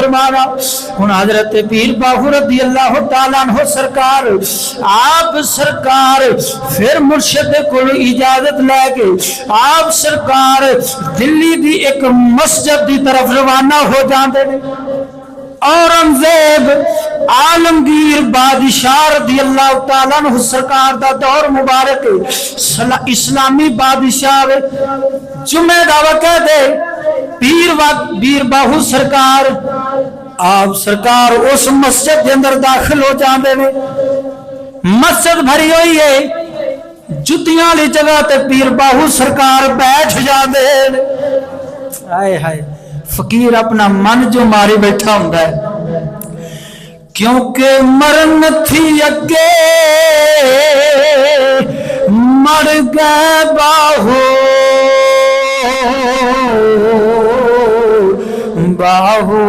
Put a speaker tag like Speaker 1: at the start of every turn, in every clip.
Speaker 1: فرمانا ہن حضرت پیر باہو رضی اللہ تعالیٰ عنہ سرکار آپ سرکار پھر مرشد کو اجازت لے کے آپ سرکار دلی دی ایک مسجد دی طرف روانہ ہو جاندے نے اورنگزیب عالمگیر بادشاہ رضی اللہ تعالیٰ عنہ سرکار دا دور مبارک اسلامی بادشاہ جمعہ دا وقت دے پیر باہو سرکار آپ سرکار اس مسجد کے اندر داخل ہو جاندے نے مسجد بھری ہوئی ہے جتیاں لی جگہ تے پیر باہو سرکار بیٹھ جاندے آئے ہائے فقیر اپنا من جو ماری بیٹھا ہوندہ ہے کیونکہ مرن تھی اگے مر گئے باہو باہو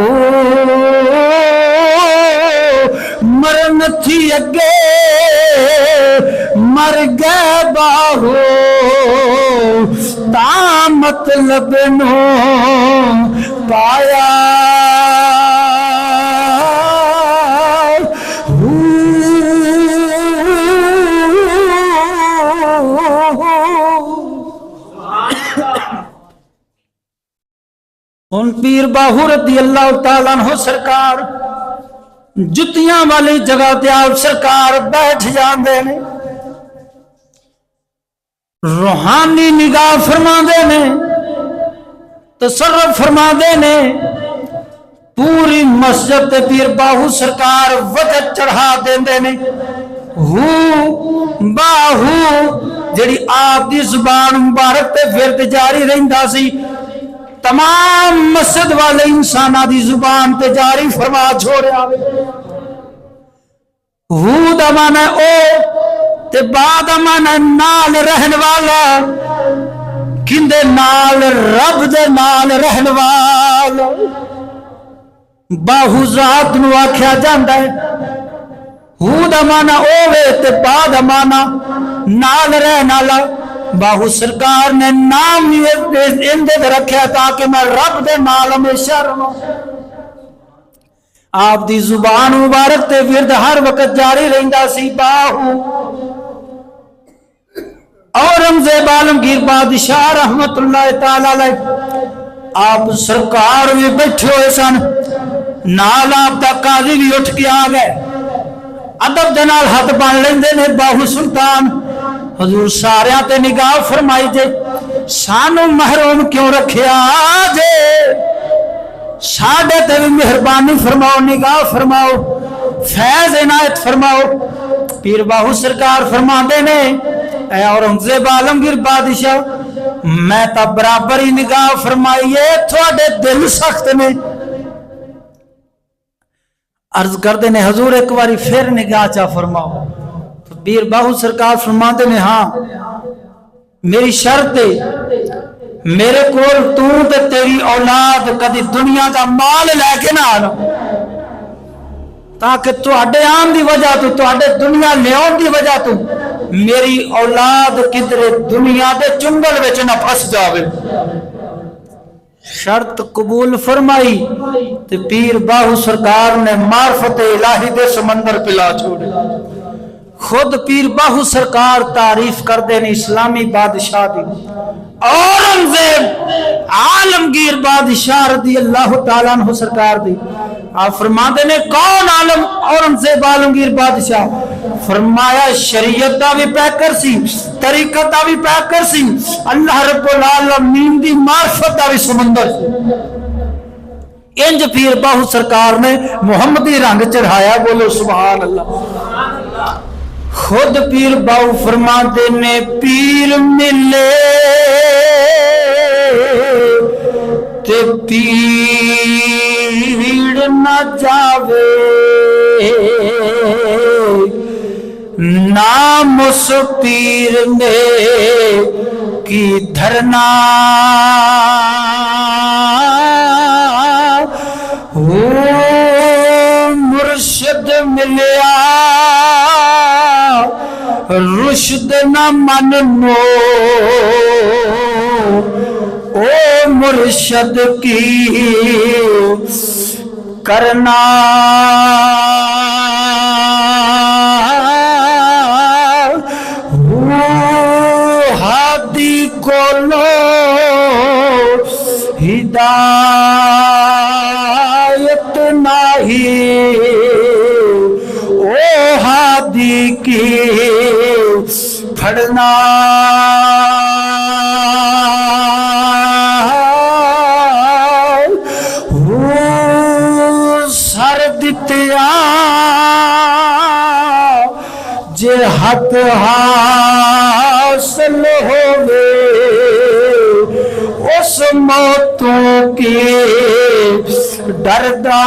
Speaker 1: مرن تھی اگے مر گئے باہو تا مطلب نو پایا ان پیر باہو رضی اللہ تعالیٰ عنہ سرکار جتیاں والی جگہ تے آپ سرکار بیٹھ جاندے نے روحانی نگاہ فرما دے نے تصرف فرما دے نے پوری مسجد تے پیر باہو سرکار وجہ چڑھا دے نے ہو باہو جڑی آپ دی زبان مبارک تے ورد جاری رہندا سی تمام مسجد والے انسانہ دی زبان تے جاری فرما چھوڑیا ہو دا معنی او تے بعد معنی نال رہن والا کندے نال رب دے نال رہن والا باہو ذات نو آکھیا جاندا ہے ہو دا معنی اوے تے بعد معنی نال رہن والا باہو سرکار نے نام اندے رکھیا تاکہ میں رب دے نال ہمیشہ رہوں آپ دی زبان مبارک تے ورد ہر وقت جاری رہندا سی باہو اورنگزیب عالمگیر بادشاہ رحمت اللہ تعالی علیہ آپ سرکار بھی بیٹھے ہوئے سن نال آپ دا قاضی بھی اٹھ کے آ گئے ادب دے نال ہاتھ بن لیندے نے باہو سلطان حضور ساریاں تے نگاہ فرمائی جے سانو محروم کیوں رکھیا جے ساڈے تے بھی مہربانی فرماؤ نگاہ فرماؤ فیض عنایت فرماؤ پیر باہو سرکار فرما دے نے اے اورنگزیب عالمگیر بادشاہ میں تا برابر ہی نگاہ فرمائیے تھوڑے دل سخت نے عرض کر دے نے حضور ایک باری پھر نگاہ چا فرماؤ پیر باہو سرکار فرماتے نے ہاں میری شرط ہے میرے کول تو تے تیری اولاد کدی دنیا کا مال لے کے نہ آنا تاکہ تواڈے آن دی وجہ تو تواڈے دنیا لیاؤن دی وجہ تو میری اولاد کدھر دنیا دے چنگل وچ نہ پھس جاوے شرط قبول فرمائی تے پیر باہو سرکار نے معرفت الہی دے سمندر پلا چھوڑے خود پیر باہو سرکار تعریف کر دے نے اسلامی بادشاہ دی اورنگزیب عالمگیر بادشاہ رضی اللہ تعالیٰ عنہ سرکار دی آپ فرما دے نے کون عالم اورنگزیب عالمگیر بادشاہ فرمایا شریعت دا بھی پیکر سی طریقت دا بھی پیکر سی اللہ رب العالمین دی معرفت دا بھی سمندر سی انج پیر باہو سرکار نے محمدی رنگ چڑھایا بولو سبحان اللہ خود پیر باہو فرما دے نے پیر ملے تے پیڑ نہ جاوے نام اس پیر نے کی دھرنا مرشد ملیا رشد نہ منو او مرشد کی کرنا ہادی کو لو ہدایت نہیں او ہادی کی پھڑنا سر دتیا جے حق حاصل ہوئے اس موتوں کی ڈردا